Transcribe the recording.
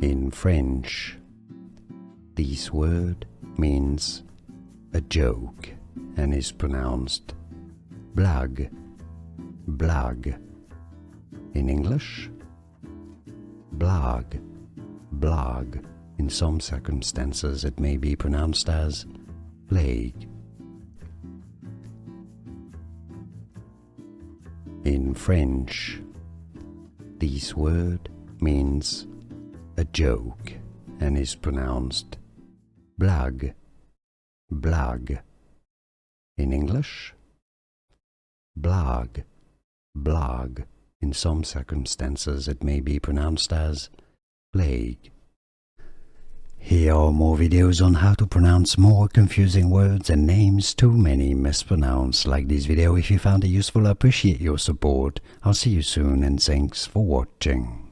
In French, this word means a joke and is pronounced blague, blague. In English, blague, blague. In some circumstances it may be pronounced as blague. In French, this word means a joke and is pronounced blague, blague. In English, blague, blague. In some circumstances it may be pronounced as blague. Here are more videos on how to pronounce more confusing words and names too many mispronounced. Like this video if you found it useful. I appreciate your support. I'll see you soon and thanks for watching.